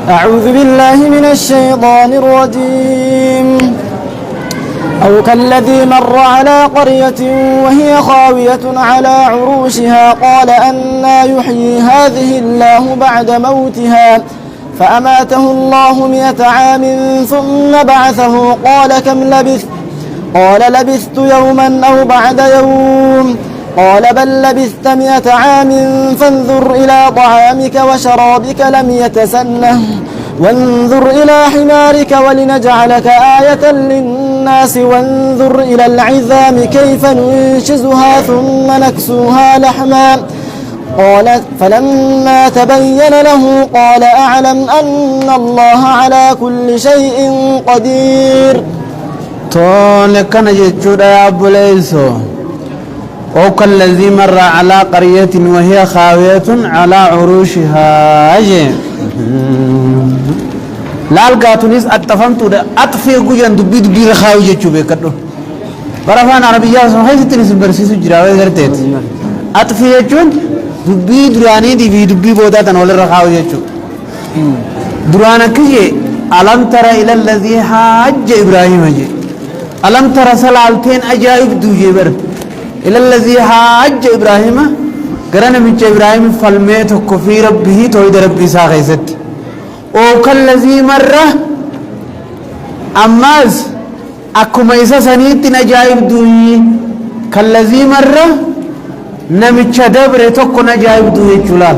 أعوذ بالله من الشيطان الرجيم أو كالذي مر على قرية وهي خاوية على عروشها قال أنى يحيي هذه الله بعد موتها فأماته الله 100 عام ثم بعثه قال كم لبثت قال لبثت يوما أو بعد يوم قال بل لبثت 100 عام فانظر إلى طعامك وشرابك لم يتسنه وانظر إلى حمارك ولنجعلك آية للناس وانظر إلى العظام كيف ننشزها ثم نكسوها لحما قال فلما تبين له قال أعلم أن الله على كل شيء قدير. تولك نجد يا أبو ليسو أو كالذي مر على قرية وهي خاوية على عروشها لا القاتونيس أتفهمت أطفئ قجن دبي رخاوية شو بكتو برافان عربية هاي ستنس برسيس جراوي غرتت أطفئ شون دبي دراني دي دبي بودا تنول رخاوية شو درانا كذي ألم ترى إلى الذي حاج إبراهيم جي ألم ترى سلالتين أجائب دوجي بر إلى الذي حاج إبراهيم قرن من إبراهيم فالميت كفي ربه تويد ربي ساخيست أو كالذي مرة أماز أكما إسا سنيت نجائب دوي كالذي مرة نمتش دبر توكو نجائب دوي جلال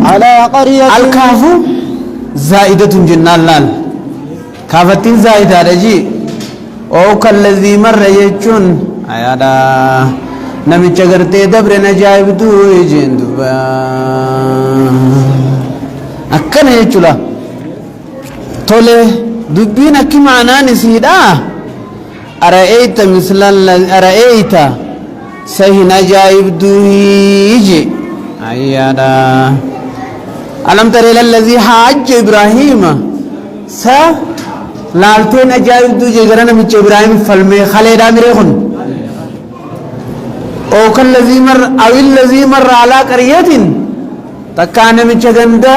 على قرية الكاف زائدة جنان لال كافتين زائدة رجي أو كالذي مر يجون أيادا نمتش غرتي دبر نجائب دوي جندوبا أكنا يجولا تولي دبين أكي معنا نسيدا أرأيت مثل أرأيت سهي نجائب دوي جي أيادا ألم تر إلى الذي حاج إبراهيم سا لالتين أجائب دو جيغرنا ميچ إبراهيم فلمي خليدا مريخن أو كالذي مر أو الذي مر على قرية تكان ميچ غندا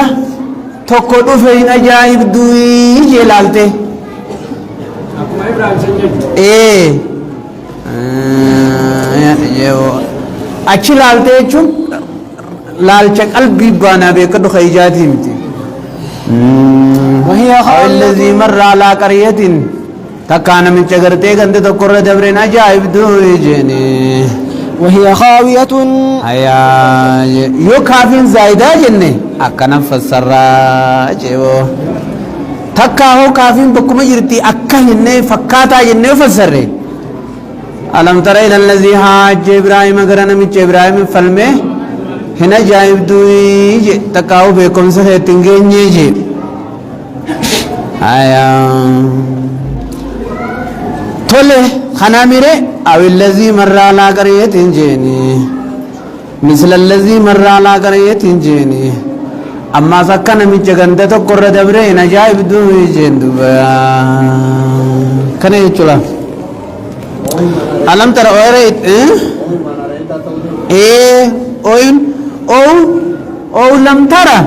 توكو دفين أجائب دو جي لالتي إيه أچي لالتي چون لالچ قلبي بانا بكدو خيجاتي متي وهي الذي مر على قرية تكان من شجرتي غند تقر دبرنا جايب دوي جني وهي خاوية هيا يو كافين زايدة جني أكنا فسرا جيو تكا هو كافين بكم يرتي أكا جني فكاتا جني فسره ألم ترى إلى الذي حاج إبراهيم غرنا من إبراهيم فلمه هنا جايب دوي جي تكاو بكم سه تنگني جي آيا تولي خناميري أو الذي مر على قرية جيني مثل الذي مر على قرية جيني أما سكن من جغندة تقر دبرين جايب دوي جين دوبا كان يجولا ألم ترى أوريت إيه أوين أو لم ترى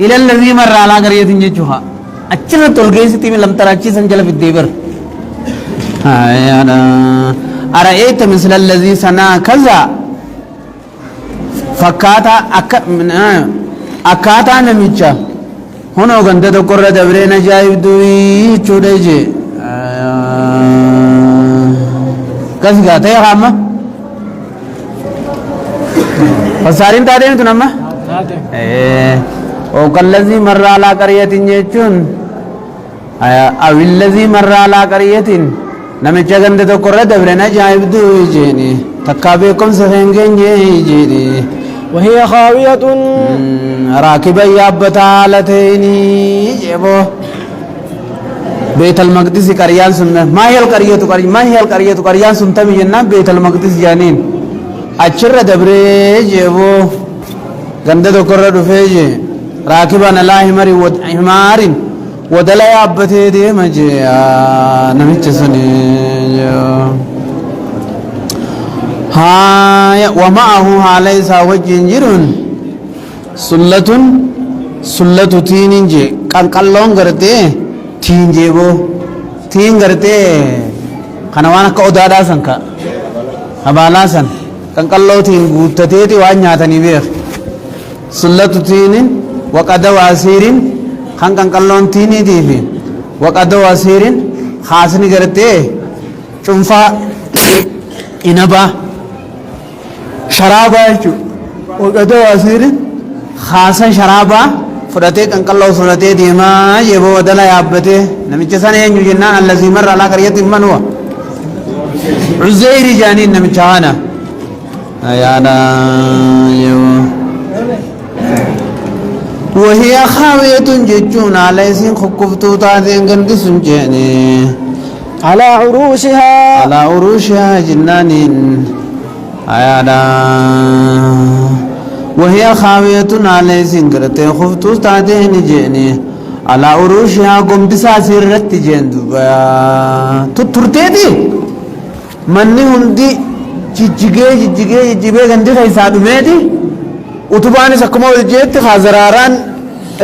إلى الذي مر على قرية جيجوها أجل تلقيسي تيمي لم ترى أجي سنجل في الدبر أرأيت مثل الذي سنا كذا فكاتا أكاتا نميچا هنا غندة تقر دبرين جايب دوي چودجي كذا غاتا يا خاما فسارين تادين تنما أو كالذي مر على قرية يجون أو الذي مر على قرية نمچ غند تو قر دبرنا جايب دو جيني تكابيكم سفنگن جيني وهي خاوية راكبا يابتالتين جيبو بيت المقدس قريان سن ما هي القرية ما هي القرية قريان سنتم جنا بيت المقدس جانين أشر دبري جيبو غند تو قر دفيجي راكبا لا حمار ودلا يابته دي مجي نمچ سني ها ومعه ليس وجه جرون سلة سلة تينجي كان قلون غرتي تينجي بو تين غرتي خنوانا كودادا سنكا هبالا سن كان قلو تين غوتتيتي وان نياتني بيخ سلة تين وقد واسير كان قلون تيني دي في وقد واسير خاصني غرتي شنفا إنبا شرابا وقد واسير خاصا شرابا فرتي كان قلو فرتي ديما يبو ودلا يابته نمچ سنه ينجو جنان الذي مر على قرية من هو عزير جانين نمچانا ايانا يو وهي خاوية ججون على سين خكفتو تاتين قندسن جاني على عروشها جنانين ايانا وهي خاوية على سنجرة خفتو تاتين جيني على عروشها قمت ساسرت جندوبا تطرتي مني هندي جيجي غندي خيسا دميدي وتباني سكما الجيت خازراران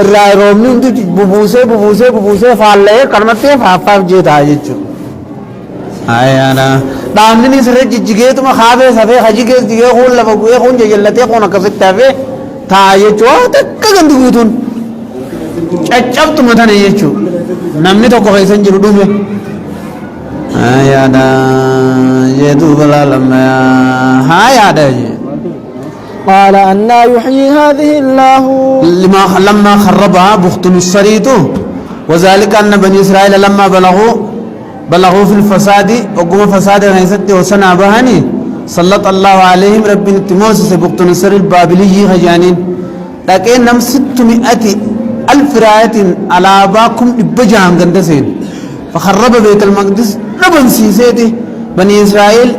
الرايرومي هندي ببوسي فالله كرمتي فافاف جيت آجيچو آيانا دامني سره جيجي تما خابه سفه خجيگه جيگه خون لبگوه خون جلته خون کفت تافه تاجيچو تک گندي گوتون چچبت متنه يچو نمني تو خيسن جرو دومه آيانا يدو بلا لما قال أن يحيي هذه الله لما خربها بخت السريت وذلك أن بني إسرائيل لما بلغوا في الفساد وقوم فساد غيثت وسنا بهني سلط الله عليهم رب التموسس بخت السر البابلي خجانين لكن نم 600,000 راية على باكم إبجام غندسين فخرب بيت المقدس ربن سيسيتي بني إسرائيل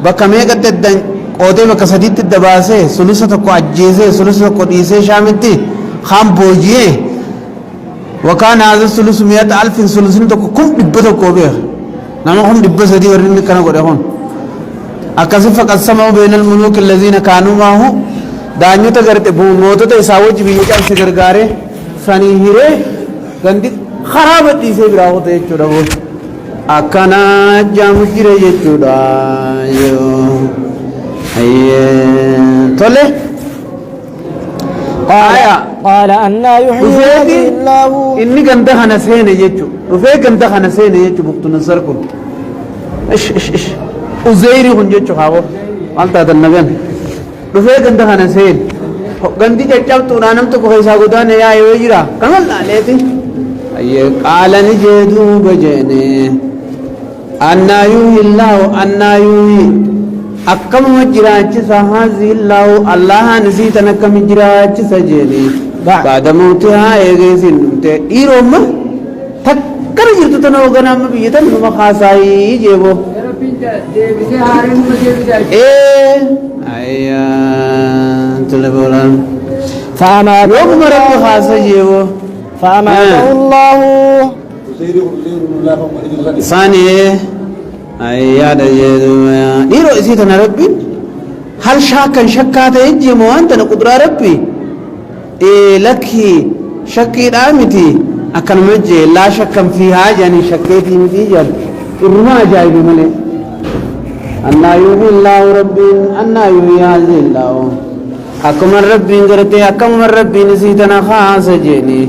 بكمية قتدن قوتي بكسديت الدباسة سلسة تقو عجيزة سلسة تقو ديسة شامتي خام بوجيه وكان هذا السلس 100,000 سلسة تقو كم دبتو كوبير نما هم دبسة دي ورنين كنا قده أكسف قسمه بين الملوك الذين كانوا معه دانيو تغرت موتو تساوج بيجا سغرغاري سني هيره گندي خرابت دي سي براو ته چودو اكنا جامجيره يچودا يو اي توله قال أن يحيي الله إني گنده خنسين يچو رفه گنده خنسين يچو بوقت نصر کو اش وزيري خنجو خاو قالتا دنگن رفه گنده خنسين گندي چچبتو نانم تو خيسا گدان يا يوجرا كمل لالتي اي قال نجدو بجني ان يحيي الله ان يحيي اكم مجراچ سهازي الله نسيتن كم مجراچ سجني بعد موتها ايغسن ته ايروم تكر جرت تنو غنام بيتن ما خاصاي جيبو ديبسي هارن مجيبدا ايا تلبولان فأماته الله ثاني أياد يدو نيرو إسيتنا ربي هل شاكا شكات يجي موانتنا قدر ربي إيه لكي شكي رامتي أكن مجي لا شكا فيها جاني شكيتي متيجا إرما جاي بملي أن يحيي الله ربي أن يحيي هذه الله أكمل ربي غرتي أكمل ربي نسيتنا خاص جيني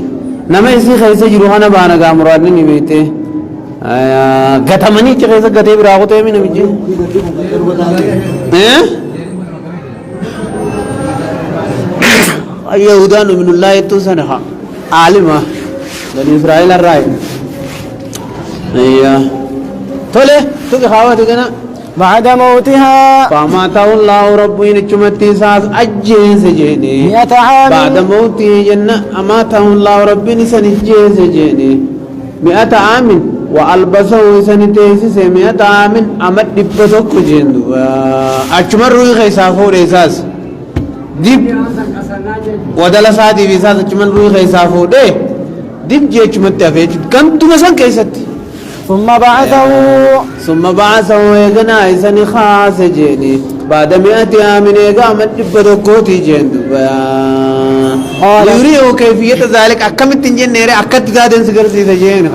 نما يسي خيسة جروحنا بانا قامراني نبيته غتمني خيسة غتي براغوته من نبيجي يهودان من الله يتوسنها عالمة بني إسرائيل الرأي تولي توكي خاوة توكينا بعد موتها فماته الله ربي نجمتي ساس أجيز جيني 100 عام بعد موته جنة أماته الله ربي نسنجيز جيني 100 عام وألبسه سنتيسس 100 عام أمد دبتك جندو أجمر روي خيسافو ريساس دب ودلا سادي بيساس أجمر روي خيسافو دي دب جيش متفيج كنتو مسان كيستي ثم بعثه يغنى إساني خاص جيني بعد 100 عام قامت بدكوتي جند يريه كيفية ذلك أكمل تنجن نيرة أكد زادن سكرتي تجين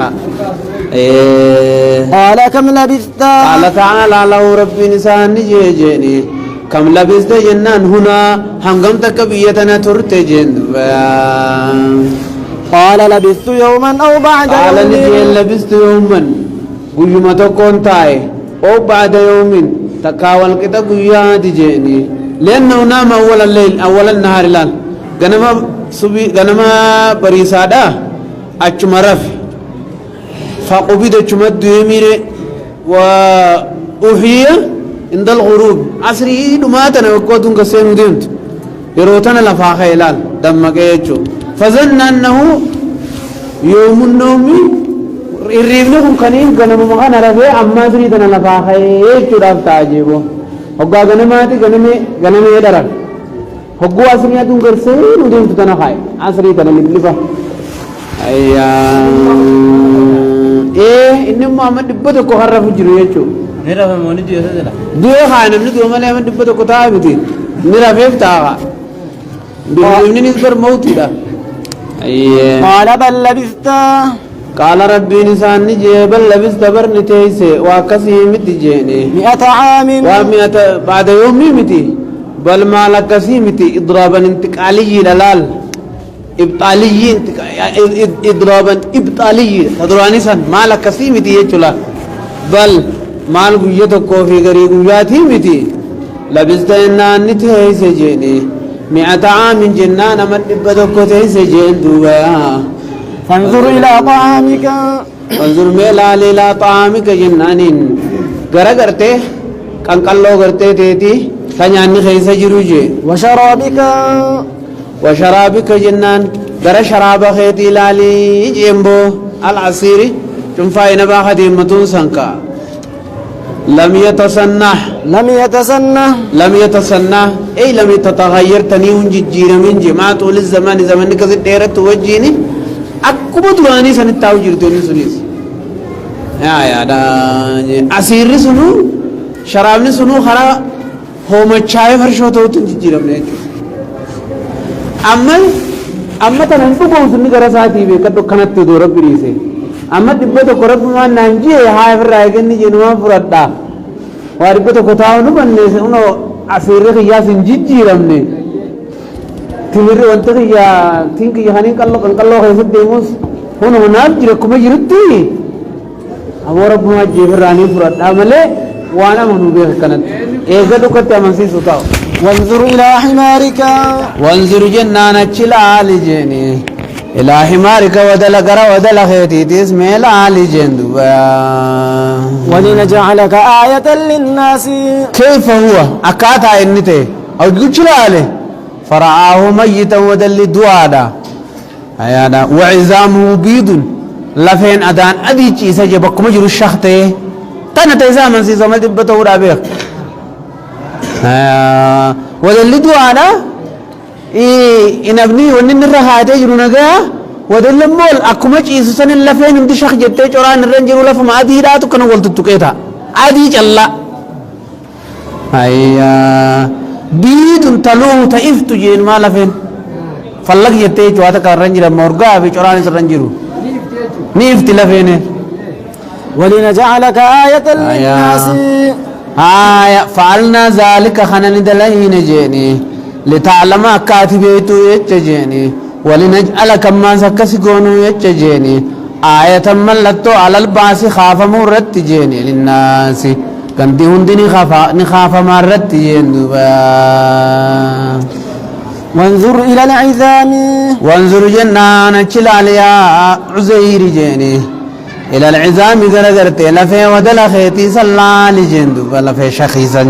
قال كم لبثت قال تعالى له ربي نسان جيجيني كم لبثت جنان هنا هنقمتك بيتنا ترت جند قال لبثت يوما أو بعد قال نجي لبثت يوما قيمة تكون تاي أو بعد يوم تكاول كده قيادي جيني لأنه نام أول الليل أول النهار لان غنما بريسادا أجمرف فقبض أجمد يمير وأحيي عند الغروب عصري دماتنا وقوتهم كسين ديمت يروتنا لفاخي لان دمك يجو فظن أنه يوم النوم الريبنكم كنين غنما مغانا رفع أما سريدنا لفاخي يجو رفت عجيبو وقا غنماتي غنمي يدرك هجوا أسرية تنقرسين ودين تتنا خاي أسرية تنا لبلبة إنما محمد دبته كهرة في جريته نرى في موني ديو سدلا ديو خاينة من ديو مالي من دبته كتاه بدين نرى فيف تاعا بيجي نسبر موت ده قال بل لبثت قال ربي نسان نجي بل لبثت برنتيسي وكسي متجيني 100 عام و100 بعد يوم متي بل ما لك سيمتي إضرابا انتقالي للال إبطالي إضرابا إبطالي تدراني سن ما لك سيمتي يجلا بل ما لقيتك في غريب ياتي متي لبست إنان نتهي سجيني 100 عام جنان من إبدك تهي جين دوبا فانظر إلى طعامك فانظر ميلا إلى طعامك جنانين غرغرته كان قلو غرته تيتي فنياني خيسا جروجي وشرابك جنان غر شراب خيتي لالي جيمبو العصيري جنفاين باخد متون سنكا لم يتصنع أي لم يتغير تنيون جيجير من جماعة طول الزمان زمن كذا ديرت توجيني أكبر دراني سنتاو جرتوني سنيس يا دا عصير سنو شرابني سنو خلا هو مچاي فرشو توتن جيجير من أما تنانتو بوسني كراساتي بكتو كنت تدور بريسه أما تبتو كرب ما نانجي هاي فرايجني جنوا فردا واربتو كتاو نبني إنه عصير يا سنجيجير مني تمر وانت يا تينك يهاني كالله هيسد ديموس هون هناك جركم يرتي أمور رب ما جبراني فردا ملء وانا منو بيه كنت إيجادو كتير منسي سوتاو وانظر إلى حمارك وانظر جنان الشلال جيني إلى حمارك ودل قرى ودل خيتي تسمي لعال جندوا ولنجعلك آية للناس كيف هو أكاتا إنتي أو جلالي فرعاه ميتا ودل دوادا أيانا وعزامه بيض لفين أدان أديك إسا جبك مجر الشخطي تانا تيزامن سيزا مدبته ورابيك ودل دوادا إن أبني ونن الرهاته جرونجا ودل مول أكمل شيء سن اللفين عند شخص جتة جوران الرنجر ولا فما أدي راتو كنا قلت تكيتا أدي جلا هيا بيد تلوه تيف تجين ما لفين فلق جتة جواتا كرنجر مورجا بجوران الرنجرو نيفت لفين ولنجعلك آية للناس هيا فعلنا ذلك خنن دلين جيني لتعلم كاتبيتو يتجيني ولنجعلك ما سكسكونو يتجيني آية ملتو على الباس خاف مرت جيني للناس كنتي هندي نخاف مرت جيني وانظر إلى العظام وانظر جنان تشلاليا عزير جيني إلى العظام غرغرتي لفي ودل خيتي صلى لجندو لفي شخيصا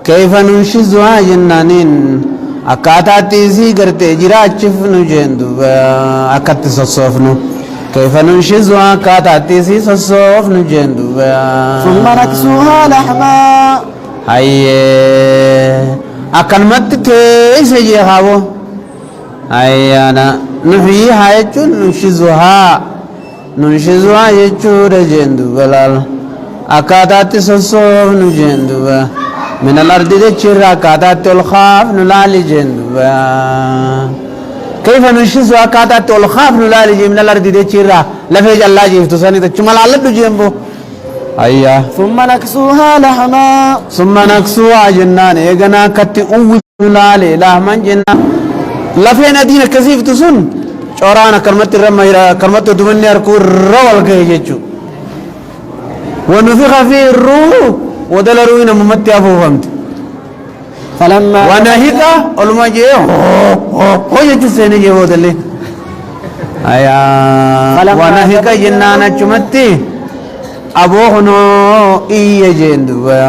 كيف ننشزها جنانين أكاتا تيزي غرتي جراچف نجندو أكات سصوفنو كيف ننشزها أكاتا تيزي سصوف نجندو ثم نكسوها لحما هيا أكن مت تيزي جيهاو هيا أنا نحييها يجون ننشزها يجون جندو بلال أكادات سوسون جندوبا من الأرض تشير أكادات الخاف نلالي جندوبا كيف نشيز أكادات الخاف نلالي من الأرض تشير لفيج الله جيفتو ساني تشمل على جنبو أيا ثم نكسوها لحما ثم نكسوها جنان يغنا كتي أول نلالي لحما جنان لفين أدين كسيف تسون شورانا كرمت الرمى كرمت دمني أركو الرول كيجيشو ونفخ فيه الروح ودلروين ممتع فهمت فلما ونهيك علما جيو هو يجسين جيو دلي أيا ونهيك جنانا چمتي أبوه نو إيه جندوا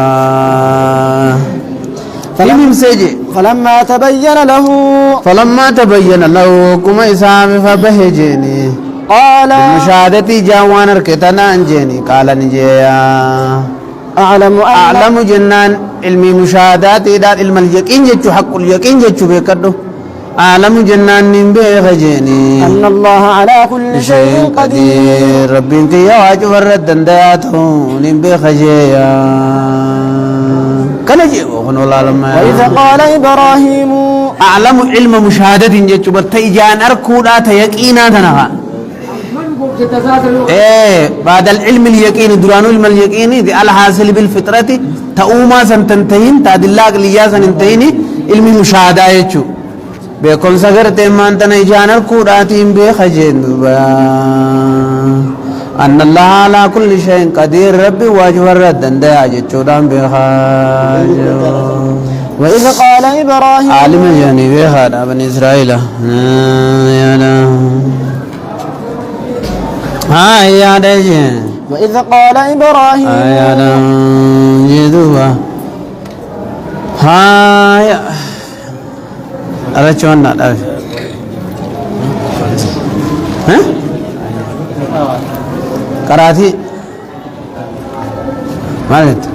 فلما تبين له كما إسام فبهجني قال المشاهدة جوان ركتنا انجيني قال نجيا أعلم جنان علمي مشاهدات إدار علم اليقين جتشو حق اليقين جتشو بيكدو أعلم جنان نبيغ جيني أن الله على كل شيء قدير ربين كي يواج ورد دنداته نبيغ جيا كان جيو خنو لما وإذا قال إبراهيم أعلم علم مشاهدة جتشو بتيجان أركودا تيقينا تنها بعد العلم اليقين درانو علم اليقين دي الحاصل بالفطرة تأوما سنتنتهين تادلاق ليا سننتهين علم مشاهدة يجو بيكون سغرت مان تنجان القراتين بخجين أن الله على كل شيء قدير ربي واجب الردن دا يجو دام بخاج وإذ قال إبراهيم عالم جاني بخاد ابن إسرائيل يا دجين وإذ قال إبراهيم يا جدوا يا أرجونا ده ها كراتي مالت